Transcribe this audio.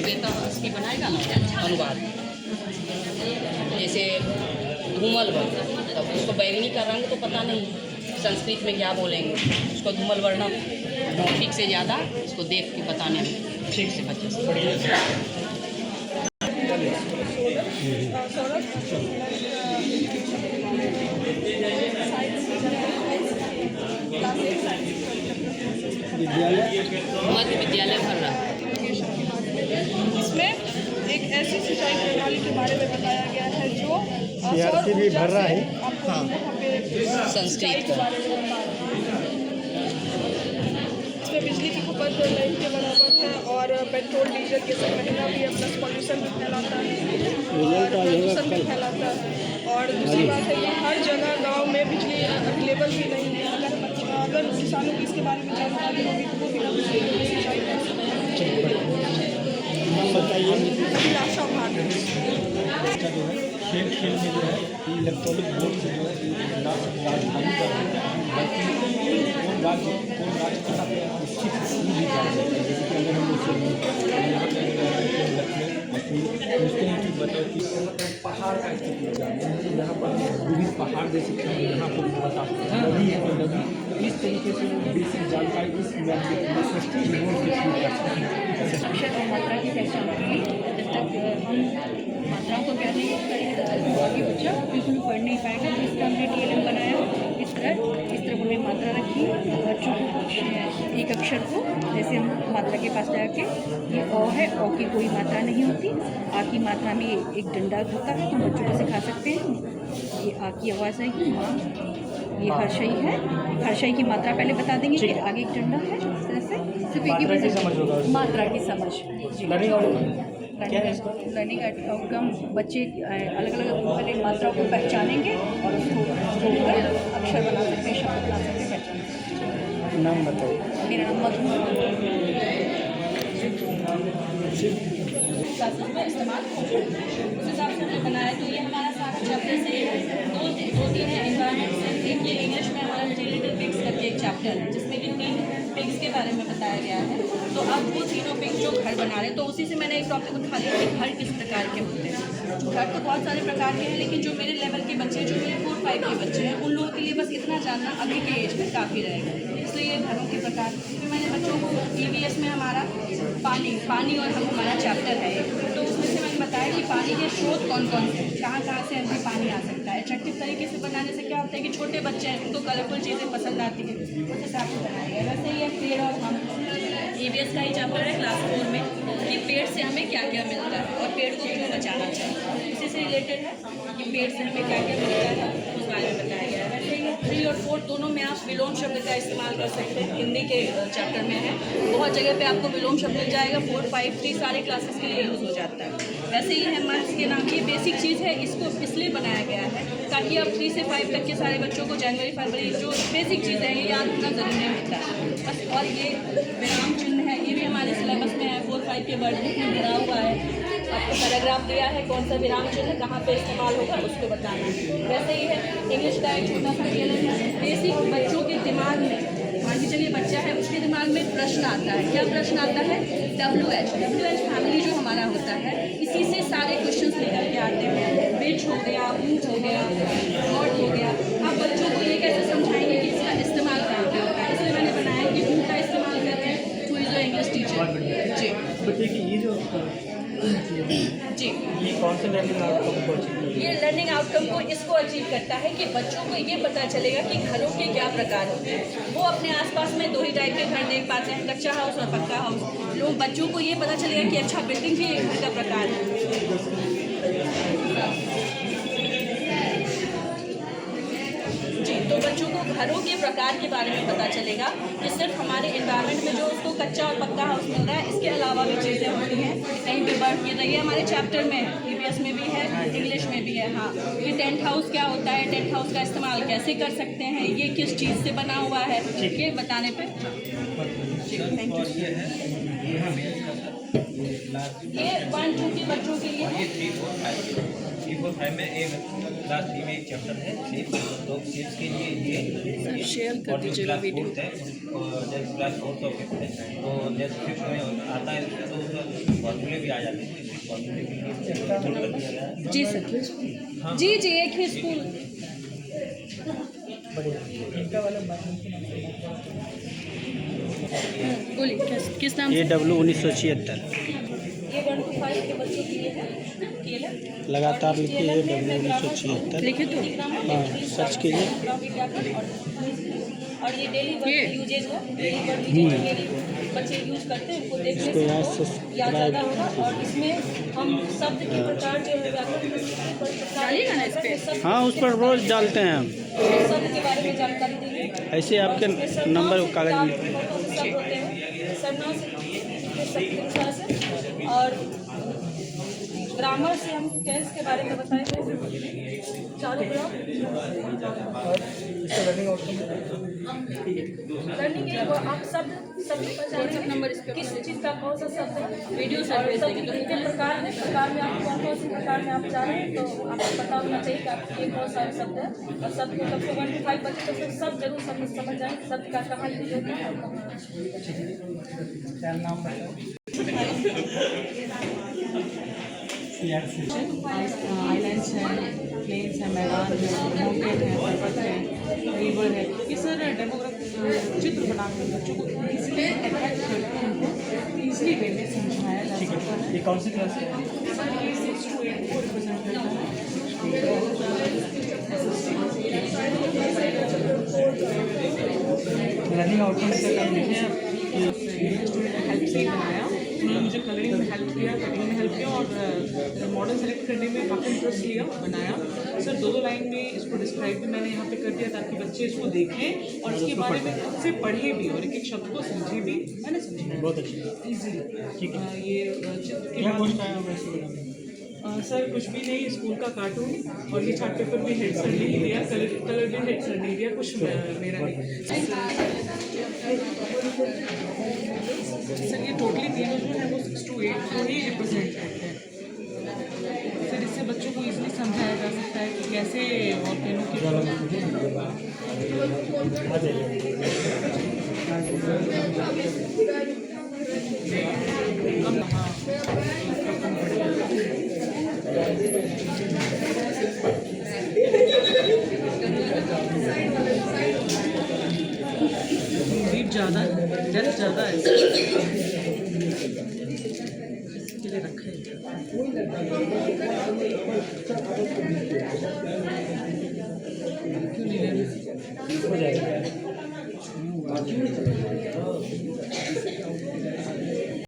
श्वेता की बनाएगा ना अनुवाद, जैसे धूमल वर्ण, तब उसको बैंगनी का रंग तो पता नहीं, संस्कृत में क्या बोलेंगे, उसको धूमल वर्ण मौखिक से ज़्यादा उसको देख के बताने में ठीक से बच्चे से। मध्य विद्यालय भर्रा, इसमें एक ऐसी सिंचाई प्रणाली के बारे में बताया गया है जो CRC भी भर रहा है। हाँ, संस्कृत के बारे में बता रहा है। इसमें बिजली की खपत नहीं के बराबर है और पेट्रोल डीजल के सब महंगा भी है, प्लस पॉल्यूशन भी फैलाता है और प्रदूषण भी फैलाता है। और दूसरी बात है कि हर जगह गांव में बिजली अवेलेबल भी नहीं है। अगर किसानों की इसके बारे में जानकारी होगी तो वो बिना बिजली के सिंचाई कर सकते हैं। बताइए। अभिलाषा भारत खेल खेल में जो है इलेक्ट्रॉनिक बोर्ड से जो है राजधानी का कौन राज्य का निश्चित दी जा रही है। जैसे कि अगर हम उसके लिए बताओ कि पहाड़ का स्थिति हो जाए, यहाँ पर विभिन्न पहाड़ जैसे यहाँ पर बता नदी है तो नदी, इस तरीके से बेसिक जानकारी इस बोर्ड के थ्रू कर सकते हैं। अक्षर और मात्रा की पहचान होगी। जब तक हम मात्राओं को ज्ञान नहीं करेंगे तब तक बाकी बच्चा बिल्कुल पढ़ नहीं पाएगा। तो इसका हमने TLM बनाया। इस तरफ हमने मात्रा रखी। बच्चों को कुछ एक अक्षर को, जैसे हम मात्रा के पास जाके ये अ है, अ की कोई मात्रा नहीं होती। आ की मात्रा में एक डंडा होता है, हम बच्चों को सिखा सकते हैं। ये आ की आवाज़ आएगी माँ, ये हर्षई है। हर्षई की मात्रा पहले बता देंगे कि आगे एक डंडा है। इस तरह से सिर्फ एक ही समझ होगा, मात्रा की समझ। लर्निंग आउटकम बच्चे अलग अलग पहले मात्राओं को पहचानेंगे और उसको जोड़कर अक्षर बना सकते हैं, शब्द बना सकते हैं, पहचान सकते हैं। नाम बताओ। मेरा नाम में इस्तेमाल उस हिसाब से हमने बनाया। तो ये हमारा सारा चैप्टर से दो तीन है एनवायरनमेंट से, एक ये इंग्लिश में हमारा जेनेटिव पिग्स करके एक चैप्टर है जिसमें कि 3 पिग्स के बारे में बताया गया है। तो अब वो तीनों पिग्स जो घर बना रहे हैं, तो उसी से मैंने एक टॉपिक उठा लिया कि घर किस प्रकार के होते हैं। घर तो बहुत सारे प्रकार के हैं, लेकिन जो मेरे लेवल के बच्चे, जो मेरे 4-5 के बच्चे हैं, उन लोगों के लिए बस इतना जानना अभी के एज में काफ़ी रहेगा। इसलिए घरों के प्रकार फिर मैंने बच्चों को EVS में हमारा पानी और हम हमारा चैप्टर है, तो उसमें से मैंने बताया कि पानी के स्रोत कौन कौन से हैं, कहाँ से हमसे पानी आ सकता है। अट्रैक्टिव तरीके से बनाने से क्या होता है कि छोटे बच्चे हैं, उनको कलरफुल चीज़ें पसंद आती हैं, उस हिसाब से बनाया गया। वैसे ही है पेड़ और हम, EVS का ही चैप्टर है क्लास 4 में कि पेड़ से हमें क्या क्या मिलता है और पेड़ को क्यों बचाना चाहिए। इसी से रिलेटेड है कि पेड़ से हमें क्या क्या मिलता है, उस बारे में बताया गया है। वैसे ही 3 और 4 दोनों में आप विलोम शब्द का इस्तेमाल कर सकते हैं। हिंदी के चैप्टर में है, बहुत जगह पे आपको विलोम शब्द मिल जाएगा। 4, 5, 3 सारे क्लासेस के लिए यूज़ हो जाता है। वैसे ही है मार्क्स के नाम, ये बेसिक चीज़ है, इसको इसलिए बनाया गया है ताकि अब 3 से 5 तक के सारे बच्चों को जनवरी फरवरी जो बेसिक चीज़ें हैं ये याद रखना ज़रूरी होता है बस। और ये विराम चिन्ह है, ये भी हमारे सिलेबस में है। 4-5 के वर्ड बुक में गिरा हुआ है, आपको पैराग्राफ दिया है कौन सा विराम चिन्ह कहाँ पे इस्तेमाल होगा उसको बताना है। वैसे ही है इंग्लिश का एक छोटा सा TLM है। बेसिक बच्चों के दिमाग में, मान के चलिए बच्चा है, उसके दिमाग में प्रश्न आता है। क्या प्रश्न आता है? WH फैमिली जो हमारा होता है, इसी से सारे क्वेश्चंस लेकर के आते हैं। विच हो गया, हू हो गया, व्हाट हो गया। आप बच्चों को ये कैसे समझाएंगे कि इसका इस्तेमाल कहाँ पे होता है। इसलिए मैंने बनाया कि हू का इस्तेमाल कर रहे हैं, who is the English teacher. जी बच्चे की ये जो जी, ये कौन से लर्निंग आउटकम को अचीव करती है? ये लर्निंग आउटकम को इसको अचीव करता है कि बच्चों को ये पता चलेगा कि घरों के क्या प्रकार होते हैं। वो अपने आसपास में 2 ही टाइप के घर देख पाते हैं, कच्चा हाउस और पक्का हाउस। लोग बच्चों को ये पता चलेगा कि अच्छा बिल्डिंग भी एक घर का प्रकार है। जी, तो बच्चों को घरों के प्रकार के बारे में पता चलेगा कि सिर्फ हमारे एनवायरनमेंट में जो उसको कच्चा और पक्का हाउस मिल रहा है, इसके अलावा भी चीज़ें होती हैं, कहीं पे बढ़ के रही है। हमारे चैप्टर में EVS में भी है, इंग्लिश में भी है। हाँ, ये टेंट हाउस क्या होता है, टेंट हाउस का इस्तेमाल कैसे कर सकते हैं, ये किस चीज़ से बना हुआ है, ये बताने पर। Thank you. ये 1-2 के बच्चों के लिए है। 3-4-5 में एक क्लास 3 में एक चैप्टर है शेप, तो शेप्स के लिए ये शेयर कर दीजिएगा वीडियो। है और जैसे क्लास 4 तो 5th है, तो जैसे 5th में आता है तो फॉर्मूले भी आ जाते हैं, इसलिए फॉर्मूले के लिए इंक्लूड कर दिया गया है। जी सर, जी जी, एक ही स्कूल। बोलिए किस नाम ये से? W1976 ये 1 to 5 के बच्चों के लिए है केएलएम। लगातार लिखिए W1976। लिखे तो हाँ, सर्च कीजिए। और ये डेली वर्ड यूजेज है, डेली वर्ड यूजेज डेली बच्चे यूज करते हैं, उनको देखने इसको यहाँ से याद ज़्यादा होगा। और इसमें हम शब्द के प्रकार जो है व्याकरण के शब्द हाँ, उस पर रोज डालते हैं हम। शब्द के बारे में जानकारी देंगे। ऐसे आपके नंबर कागज में शब्द होते हैं सरनाम से शब्द के अनुसार से। और ग्रामर से हम टेंस के बारे में बताएंगे, चारों ग्राम। लर्निंग है वो आप शब्द व्हाट्सएप नंबर इस पे किस चीज़ का कौन सा शब्द है, वीडियो शब्द के प्रकार है, प्रकार में आप कौन कौन से प्रकार में आप जा रहे हैं, तो आपको पता होना चाहिए कि आपके ये कौन सा शब्द है। और शब्द को सबसे 1 to 5 बच्चे तो सब जरूर समझ जाए शब्द का कहाँ यूज होता है। आइलैंड्स हैं, प्लेन्स हैं, मैदान है, माउंटेन है, पर्वत है, रिवर है। ये सर डेमोग्राफी चित्र बना कर बच्चों को इसलिए अट्रैक्ट करके उनको ईजिली वे में समझाया जा सकता है। ये कौन सी क्लास है? सर ये 6 to 8 को रिप्रेजेंट करता है। लर्निंग आउटकम से कम लिखे हैं स्टूडेंट ने हेल्प से ही बनाया, उन्होंने मुझे कलरिंग में हेल्प किया, कटिंग में हेल्प किया और मॉडल सेलेक्ट करने में काफ़ी इंटरेस्ट लिया, बनाया। सर 2 लाइन में इसको डिस्क्राइब भी मैंने यहाँ पे कर दिया ताकि बच्चे इसको देखें और इसके बारे में खुद से पढ़े भी और एक एक शब्द को समझे भी। मैंने समझाया बहुत अच्छा, ईजिली। ठीक है। ये चित्र के क्या बाद कुछ है वैसे बनाने में? सर कुछ भी नहीं, स्कूल का कार्टून और ये चार्ट पेपर भी हेड सर ने ही दिया, कलर भी हेड सर ने दिया, कुछ मेरा नहीं। सर ये टोटली तीनों जो है वो 6 to 8 को ही रिप्रेजेंट करते हैं। सर इससे बच्चों को इजीली समझाया जा सकता है कि कैसे वॉल्केनो की कम हाँ डीप ज़्यादा है, डेप्थ ज़्यादा है, इसके लिए रखे क्यों नहीं ले रहे?